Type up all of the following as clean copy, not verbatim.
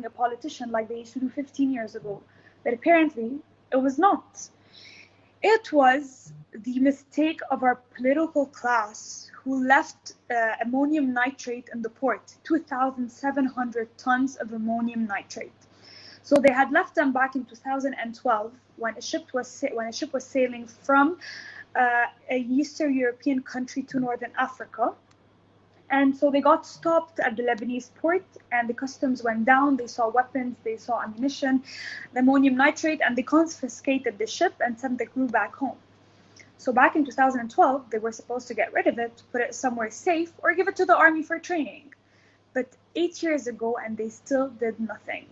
a politician like they used to do 15 years ago. But apparently, it was not. It was the mistake of our political class who left ammonium nitrate in the port, 2,700 tons of ammonium nitrate. So they had left them back in 2012 when a ship was sailing from a Eastern European country to Northern Africa. And so they got stopped at the Lebanese port, and the customs went down. They saw weapons, they saw ammunition, the ammonium nitrate, and they confiscated the ship and sent the crew back home. So back in 2012, they were supposed to get rid of it, put it somewhere safe, or give it to the army for training. But 8 years ago, and they still did nothing.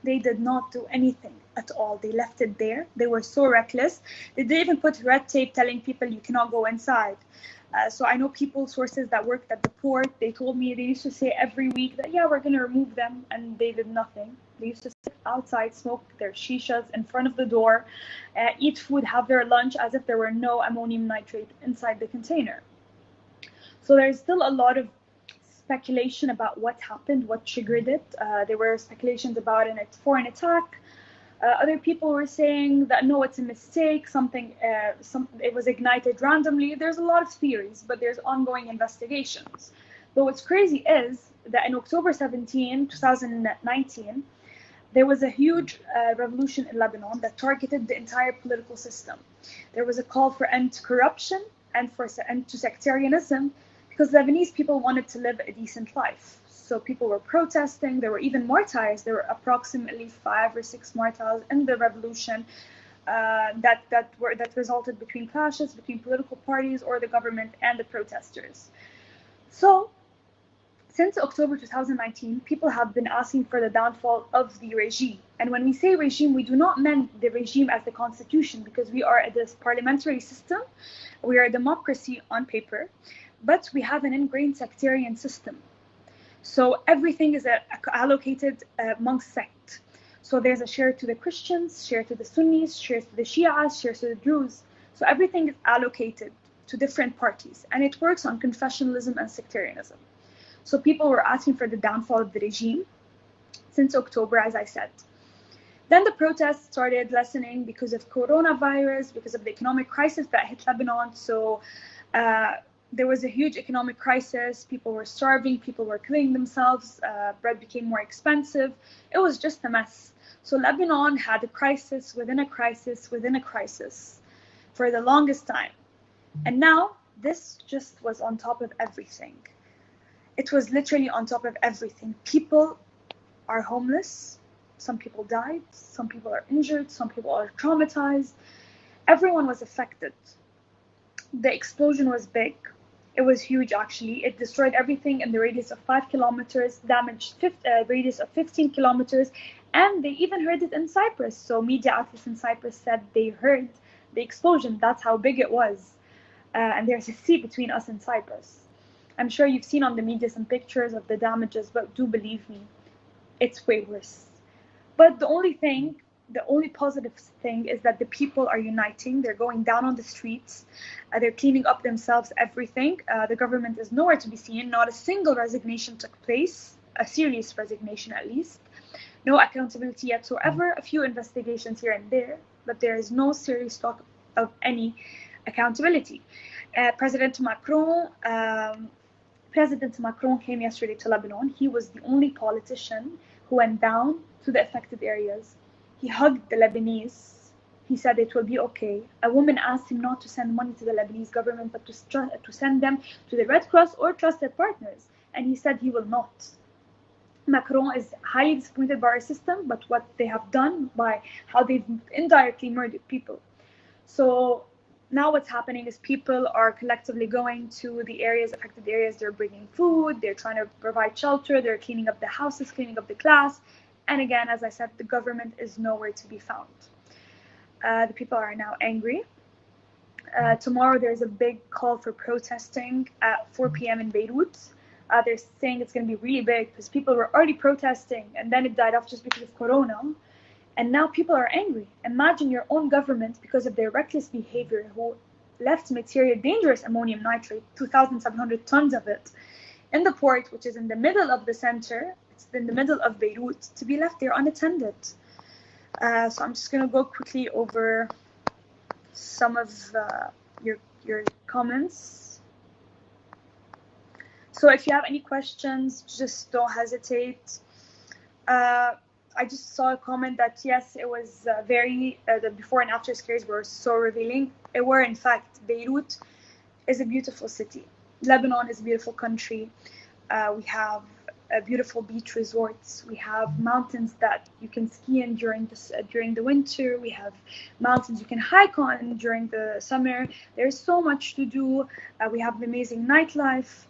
They did not do anything at all. They left it there. They were so reckless. They didn't even put red tape telling people you cannot go inside. So I know sources that worked at the port, they told me they used to say every week that, yeah, we're going to remove them, and they did nothing. They used to sit outside, smoke their shishas in front of the door, eat food, have their lunch as if there were no ammonium nitrate inside the container. So there's still a lot of speculation about what happened, what triggered it. There were speculations about a foreign attack. Other people were saying that no, it's a mistake, it was ignited randomly. There's a lot of theories, but there's ongoing investigations. But what's crazy is that in October 17, 2019, there was a huge revolution in Lebanon that targeted the entire political system. There was a call for end to corruption and for end to sectarianism, because Lebanese people wanted to live a decent life. So people were protesting. There were even martyrs. There were approximately 5 or 6 martyrs in the revolution that resulted between clashes between political parties or the government and the protesters. So since October 2019, people have been asking for the downfall of the regime. And when we say regime, we do not mean the regime as the constitution, because we are this parliamentary system. We are a democracy on paper, but we have an ingrained sectarian system. So everything is allocated amongst sects. So there's a share to the Christians, share to the Sunnis, share to the Shias, share to the Druze. So everything is allocated to different parties, and it works on confessionalism and sectarianism. So people were asking for the downfall of the regime since October, as I said. Then the protests started lessening because of coronavirus, because of the economic crisis that hit Lebanon. So there was a huge economic crisis. People were starving. People were killing themselves. Bread became more expensive. It was just a mess. So Lebanon had a crisis within a crisis within a crisis for the longest time. And now this just was on top of everything. It was literally on top of everything. People are homeless. Some people died. Some people are injured. Some people are traumatized. Everyone was affected. The explosion was big. It was huge, actually. It destroyed everything in the radius of 5 kilometers, damaged radius of 15 kilometers, and they even heard it in Cyprus. So media outlets in Cyprus said they heard the explosion. That's how big it was. And there's a sea between us and Cyprus. I'm sure you've seen on the media some pictures of the damages, but do believe me, it's way worse. But the only positive thing is that the people are uniting. They're going down on the streets. They're cleaning up themselves, everything. The government is nowhere to be seen. Not a single resignation took place, a serious resignation at least. No accountability whatsoever. A few investigations here and there, but there is no serious talk of any accountability. President Macron came yesterday to Lebanon. He was the only politician who went down to the affected areas. He hugged the Lebanese. He said it will be okay. A woman asked him not to send money to the Lebanese government, but to send them to the Red Cross or trusted partners. And he said he will not. Macron is highly disappointed by our system, but what they have done by how they've indirectly murdered people. So now what's happening is people are collectively going to the affected areas. They're bringing food. They're trying to provide shelter. They're cleaning up the houses, cleaning up the class. And again, as I said, the government is nowhere to be found. The people are now angry. Tomorrow there's a big call for protesting at 4 p.m. in Beirut. They're saying it's going to be really big because people were already protesting and then it died off just because of Corona. And now people are angry. Imagine your own government, because of their reckless behavior, who left dangerous ammonium nitrate, 2,700 tons of it, in the port, which is in the middle of the center. in the middle of Beirut to be left there unattended. So I'm just going to go quickly over some of your comments. So if you have any questions, just don't hesitate. I just saw a comment that yes, it was the before and after scares were so revealing. It were, in fact. Beirut is a beautiful city. Lebanon is a beautiful country. We have beautiful beach resorts. We have mountains that you can ski in during the winter. We have mountains you can hike on during the summer. There's so much to do. We have an amazing nightlife.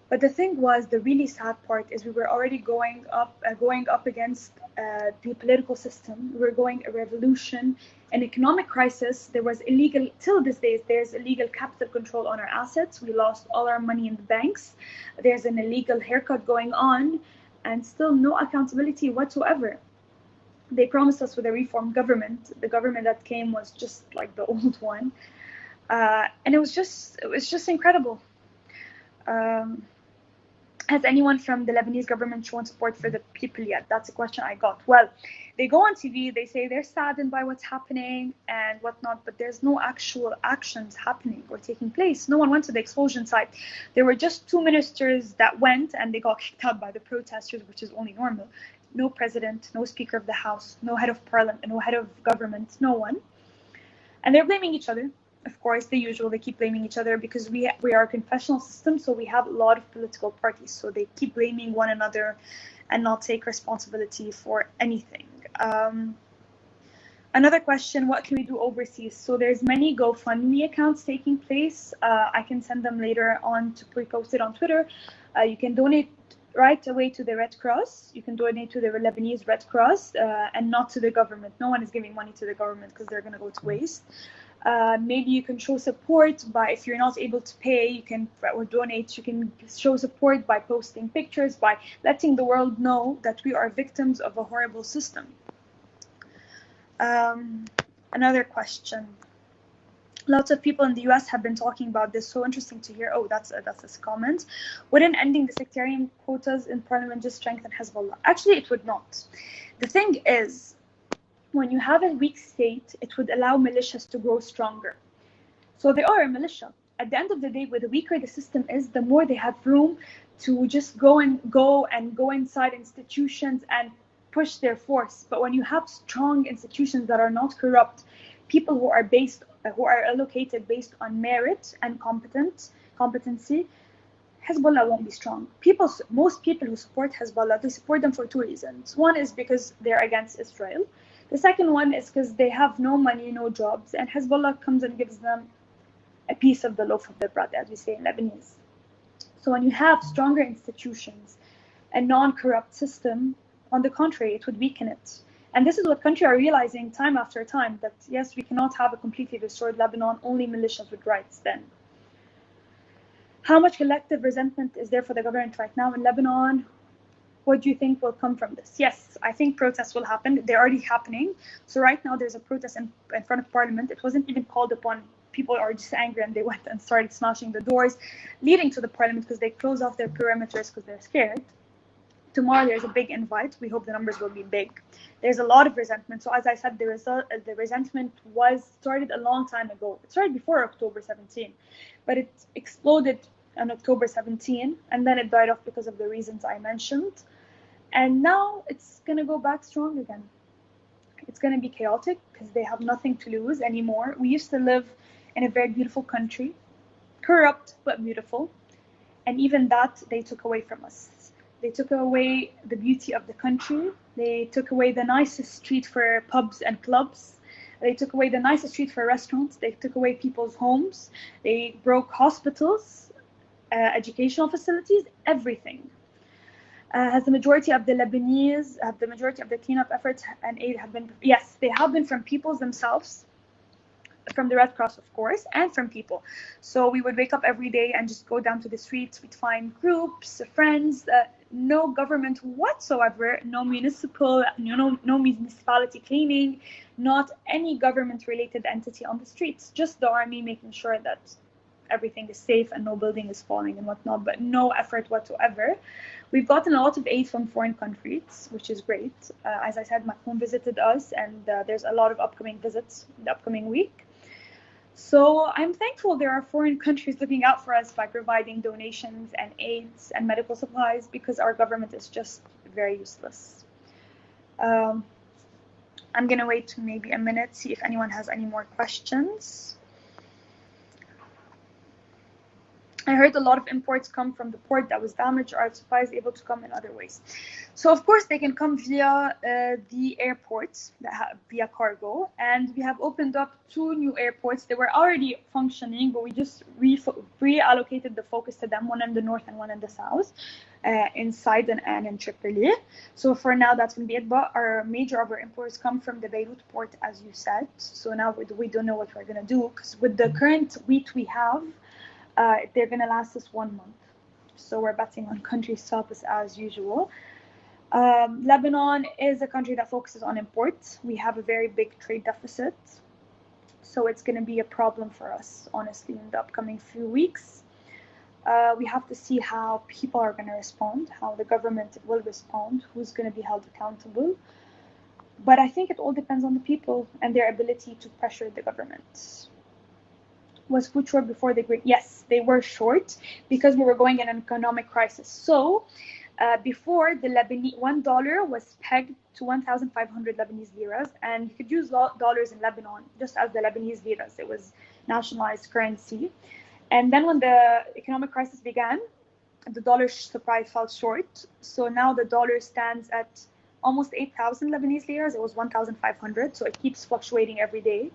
But the thing was, the really sad part is we were already going up against the political system. We were going a revolution, an economic crisis. There was illegal, till this day, there's illegal capital control on our assets. We lost all our money in the banks. There's an illegal haircut going on, and still no accountability whatsoever. They promised us with a reformed government. The government that came was just like the old one, and it was just incredible. Has anyone from the Lebanese government shown support for the people yet? That's a question I got. Well, they go on TV, they say they're saddened by what's happening and whatnot, but there's no actual actions happening or taking place. No one went to the explosion site. There were just 2 ministers that went, and they got kicked out by the protesters, which is only normal. No president, no speaker of the house, no head of parliament, no head of government, no one. And they're blaming each other. Of course, the usual, they keep blaming each other because we are a confessional system, so we have a lot of political parties. So they keep blaming one another and not take responsibility for anything. Another question, what can we do overseas? So there's many GoFundMe accounts taking place. I can send them later on to be posted on Twitter. You can donate right away to the Red Cross. You can donate to the Lebanese Red Cross and not to the government. No one is giving money to the government because they're going to go to waste. Maybe you can show support by, if you're not able to pay, you can or donate. You can show support by posting pictures, by letting the world know that we are victims of a horrible system. Another question. Lots of people in the US have been talking about this. So interesting to hear. Oh, that's this comment. Wouldn't ending the sectarian quotas in parliament just strengthen Hezbollah? Actually, it would not. The thing is, when you have a weak state, it would allow militias to grow stronger. So they are a militia. At the end of the day, the weaker the system is, the more they have room to just go inside institutions and push their force. But when you have strong institutions that are not corrupt, people who are allocated based on merit and competency, Hezbollah won't be strong. Most people who support Hezbollah, they support them for 2 reasons. One is because they're against Israel. The second one is because they have no money, no jobs, and Hezbollah comes and gives them a piece of the loaf of the bread, as we say in Lebanese. So when you have stronger institutions, a non-corrupt system, on the contrary, it would weaken it. And this is what countries are realizing time after time, that yes, we cannot have a completely destroyed Lebanon, only militias with rights then. How much collective resentment is there for the government right now in Lebanon? What do you think will come from this? Yes, I think protests will happen. They're already happening. So right now there's a protest in front of parliament. It wasn't even called upon. People are just angry and they went and started smashing the doors leading to the parliament because they closed off their perimeters because they're scared. Tomorrow there's a big invite. We hope the numbers will be big. There's a lot of resentment. So as I said, the resentment started a long time ago. It started before October 17, but it exploded on October 17, and then it died off because of the reasons I mentioned. And now it's going to go back strong again. It's going to be chaotic because they have nothing to lose anymore. We used to live in a very beautiful country, corrupt but beautiful. And even that they took away from us. They took away the beauty of the country. They took away the nicest street for pubs and clubs. They took away the nicest street for restaurants. They took away people's homes. They broke hospitals, educational facilities, everything. Has the majority of the Lebanese, the majority of the cleanup efforts and aid have been? Yes, they have been from peoples themselves, from the Red Cross, of course, and from people. So we would wake up every day and just go down to the streets. We'd find groups, friends, no government whatsoever, no municipality cleaning, not any government-related entity on the streets, just the army making sure that everything is safe and no building is falling and whatnot, but no effort whatsoever. We've gotten a lot of aid from foreign countries, which is great. As I said, Macron visited us, and there's a lot of upcoming visits the upcoming week. So I'm thankful there are foreign countries looking out for us by providing donations and aids and medical supplies, because our government is just very useless. I'm going to wait maybe a minute, see if anyone has any more questions. I heard a lot of imports come from the port that was damaged. Are supplies able to come in other ways? So of course they can come via the airports, via cargo, and we have opened up 2 new airports. They were already functioning, but we just reallocated the focus to them, one in the north and one in the south, in Sidon and in Tripoli. So for now that's going to be it, but our major of our imports come from the Beirut port, as you said. So now we don't know what we're going to do, because with the current wheat we have, they're going to last us 1 month. So we're betting on countries to help us as usual. Lebanon is a country that focuses on imports. We have a very big trade deficit. So it's going to be a problem for us, honestly, in the upcoming few weeks. We have to see how people are going to respond, how the government will respond, who's going to be held accountable. But I think it all depends on the people and their ability to pressure the government. Was food short before the Great? Yes, they were short because we were going in an economic crisis. So before, the Lebanese $1 was pegged to 1,500 Lebanese liras, and you could use dollars in Lebanon just as the Lebanese liras. It was nationalized currency. And then when the economic crisis began, the dollar supply fell short. So now the dollar stands at almost 8,000 Lebanese liras. It was 1,500, so it keeps fluctuating every day.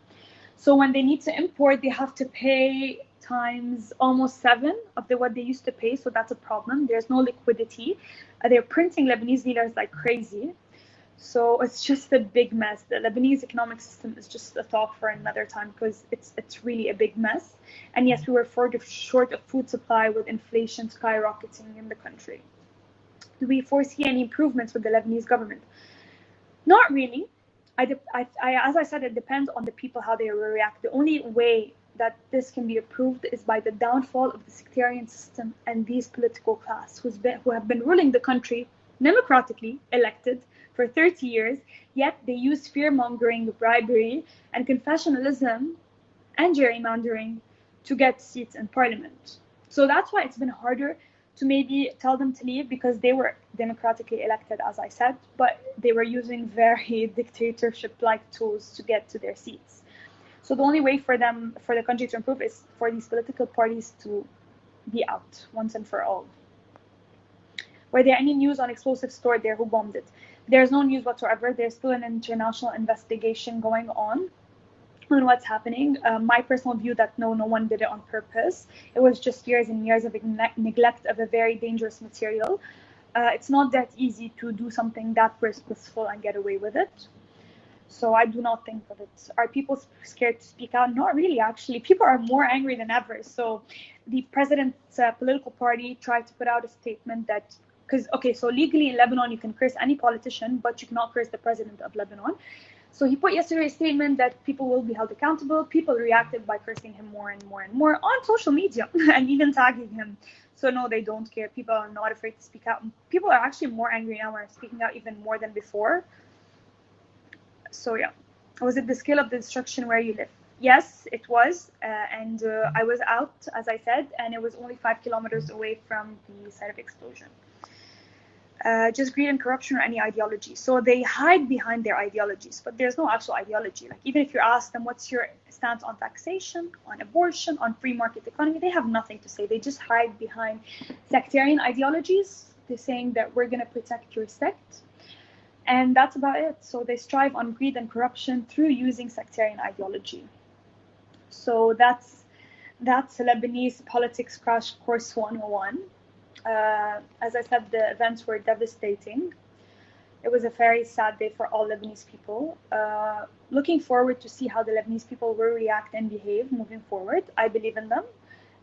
So when they need to import, they have to pay times almost 7 of what they used to pay. So that's a problem. There's no liquidity. They're printing Lebanese liras like crazy. So it's just a big mess. The Lebanese economic system is just a talk for another time, because it's really a big mess. And yes, we were short of food supply with inflation skyrocketing in the country. Do we foresee any improvements with the Lebanese government? Not really. As I said, it depends on the people, how they will react. The only way that this can be approved is by the downfall of the sectarian system and these political class who have been ruling the country democratically elected for 30 years, yet they use fear-mongering, bribery, and confessionalism and gerrymandering to get seats in parliament. So that's why it's been harder to maybe tell them to leave, because they were democratically elected, as I said, but they were using very dictatorship-like tools to get to their seats. So the only way for the country to improve is for these political parties to be out once and for all. Were there any news on explosives stored there? Who bombed it? There's no news whatsoever. There's still an international investigation going on what's happening. My personal view that no one did it on purpose. It was just years and years of neglect of a very dangerous material. It's not that easy to do something that purposeful and get away with it. So I do not think of it. Are people scared to speak out? Not really, actually. People are more angry than ever. So the president's political party tried to put out a statement that, so legally in Lebanon, you can curse any politician, but you cannot curse the president of Lebanon. So he put yesterday a statement that people will be held accountable. People reacted by cursing him more and more and more on social media and even tagging him. So no, they don't care. People are not afraid to speak out. People are actually more angry now and are speaking out even more than before. So yeah. Was it the scale of the destruction where you live? Yes, it was. And I was out, as I said, and it was only 5 kilometers away from the site of explosion. Just greed and corruption or any ideology. So they hide behind their ideologies, but there's no actual ideology. Like, even if you ask them, what's your stance on taxation, on abortion, on free market economy, they have nothing to say. They just hide behind sectarian ideologies. They're saying that we're going to protect your sect. And that's about it. So they strive on greed and corruption through using sectarian ideology. So that's Lebanese politics crash course 101. As I said, the events were devastating. It was a very sad day for all Lebanese people. Looking forward to see how the Lebanese people will react and behave moving forward. I believe in them.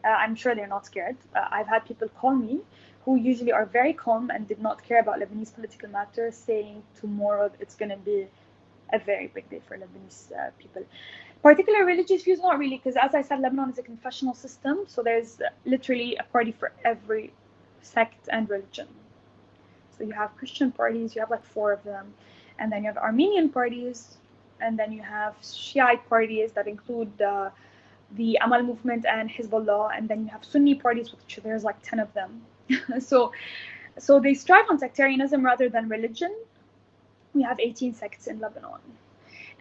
I'm sure they're not scared. I've had people call me who usually are very calm and did not care about Lebanese political matters, saying tomorrow it's going to be a very big day for Lebanese people. Particular religious views, not really, because as I said, Lebanon is a confessional system, so there's literally a party for every sect and religion. So you have Christian parties, you have like 4 of them, and then you have Armenian parties, and then you have Shiite parties that include the Amal movement and Hezbollah, and then you have Sunni parties, which there's like 10 of them. so they strive on sectarianism rather than religion. We have 18 sects in Lebanon.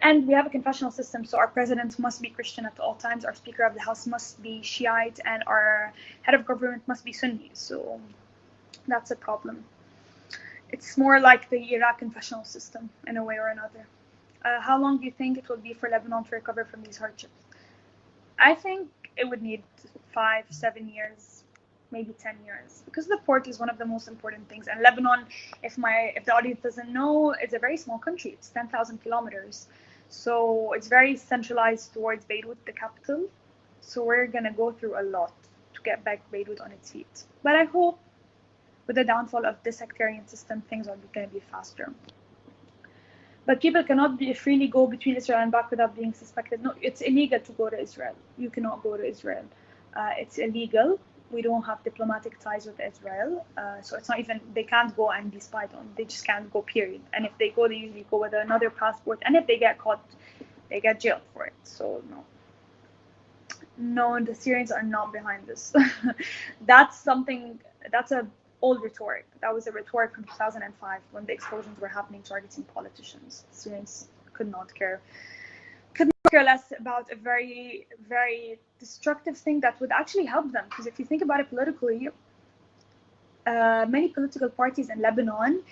And we have a confessional system, so our president must be Christian at all times, our Speaker of the House must be Shiite, and our head of government must be Sunni. So that's a problem. It's more like the Iraq confessional system in a way or another. How long do you think it will be for Lebanon to recover from these hardships? I think it would need 5, 7 years, maybe 10 years, because the port is one of the most important things. And Lebanon, if the audience doesn't know, it's a very small country. It's 10,000 kilometers. So it's very centralized towards Beirut, the capital. So we're going to go through a lot to get back Beirut on its feet. But I hope with the downfall of the sectarian system, things are going to be faster. But people cannot freely go between Israel and back without being suspected. No, it's illegal to go to Israel. You cannot go to Israel. It's illegal. We don't have diplomatic ties with Israel. So it's not even, they can't go and be spied on. They just can't go, period. And if they go, they usually go with another passport. And if they get caught, they get jailed for it. So no. No, the Syrians are not behind this. That's a old rhetoric. That was a rhetoric from 2005 when the explosions were happening targeting politicians. Syrians could not care less about a very, very destructive thing that would actually help them. Because if you think about it politically, many political parties in Lebanon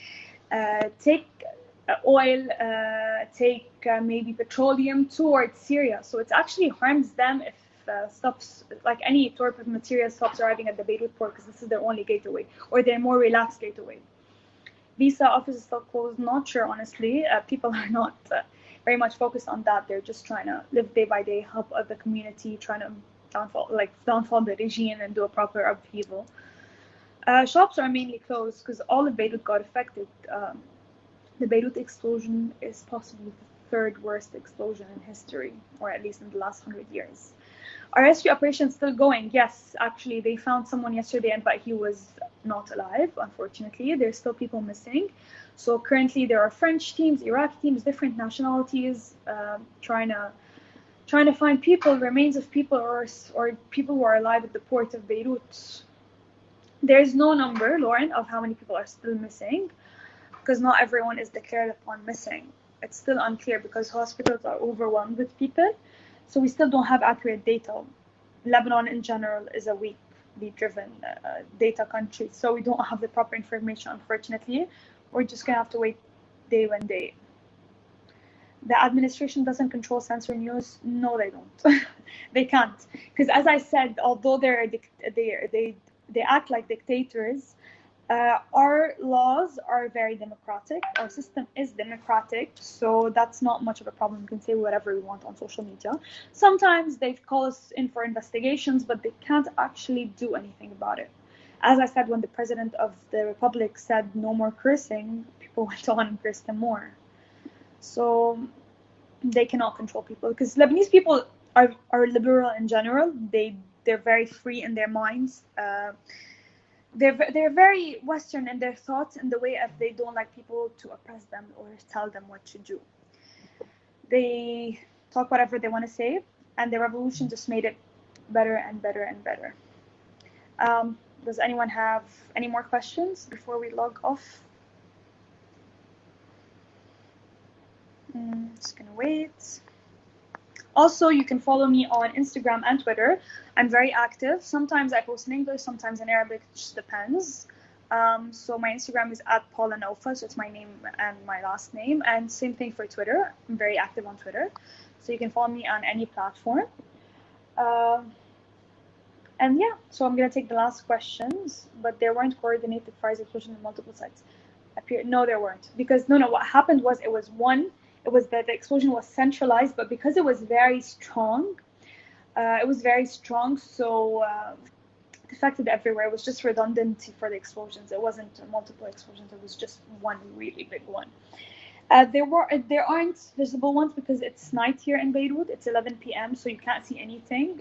take oil, take maybe petroleum towards Syria. So it actually harms them if stops, like any sort of material stops arriving at the Beirut port, because this is their only gateway, or their more relaxed gateway. Visa offices still closed, not sure, honestly. People are not very much focused on that. They're just trying to live day by day, help the community, trying to downfall the regime and do a proper upheaval. Shops are mainly closed because all of Beirut got affected. The Beirut explosion is possibly the 3rd worst explosion in history, or at least in the last 100 years. Are rescue operations still going? Yes, actually, they found someone yesterday, but he was not alive, unfortunately. There's still people missing. So currently, there are French teams, Iraqi teams, different nationalities, trying to find people, remains of people, or people who are alive at the port of Beirut. There's no number, Lauren, of how many people are still missing, because not everyone is declared upon missing. It's still unclear because hospitals are overwhelmed with people. So we still don't have accurate data. Lebanon in general is a weakly driven data country. So we don't have the proper information, unfortunately. We're just going to have to wait day by day. The administration doesn't control censor news. No, they don't. They can't. Because as I said, although they act like dictators, our laws are very democratic. Our system is democratic, so that's not much of a problem. We can say whatever we want on social media. Sometimes they call us in for investigations, but they can't actually do anything about it. As I said, when the president of the republic said no more cursing, people went on and cursed him more. So they cannot control people, because Lebanese people are liberal in general. They're very free in their minds. They're very Western in their thoughts, and the way of they don't like people to oppress them or tell them what to do. They talk whatever they want to say, and the revolution just made it better and better and better. Does anyone have any more questions before we log off? Just gonna wait. Also, you can follow me on Instagram and Twitter. I'm very active. Sometimes I post in English, sometimes in Arabic. It just depends. So my Instagram is @PaulaNofa, so it's my name and my last name. And same thing for Twitter. I'm very active on Twitter. So you can follow me on any platform. And yeah, so I'm going to take the last questions. But there weren't coordinated fires explosions in multiple sites. No, there weren't. Because, no, what happened was it was that the explosion was centralized, but because it was very strong, so it affected everywhere. It was just redundancy for the explosions. It wasn't multiple explosions. It was just one really big one. There aren't visible ones because it's night here in Beirut. It's 11 p.m., so you can't see anything.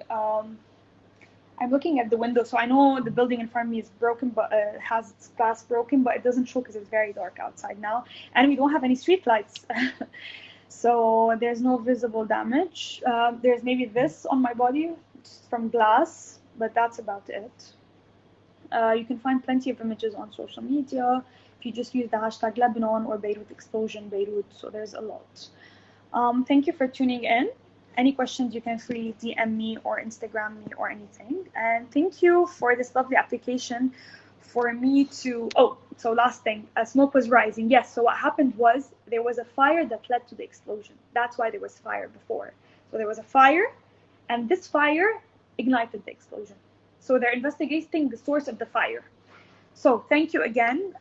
I'm looking at the window, so I know the building in front of me is broken, but has its glass broken, but it doesn't show because it's very dark outside now, and we don't have any street lights. So there's no visible damage. There's maybe this on my body from glass, but that's about it. You can find plenty of images on social media if you just use the hashtag Lebanon or Beirut Explosion Beirut. So there's a lot. Thank you for tuning in. Any questions, you can freely DM me or Instagram me or anything. And thank you for this lovely application for me to... Oh, so last thing, smoke was rising. Yes, so what happened was there was a fire that led to the explosion. That's why there was fire before. So there was a fire, and this fire ignited the explosion. So they're investigating the source of the fire. So thank you again.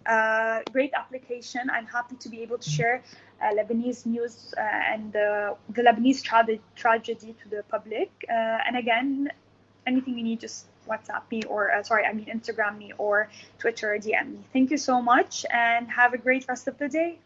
Great application. I'm happy to be able to share Lebanese news and the Lebanese tragedy to the public. And again, anything you need, just WhatsApp me or, Instagram me or Twitter or DM me. Thank you so much and have a great rest of the day.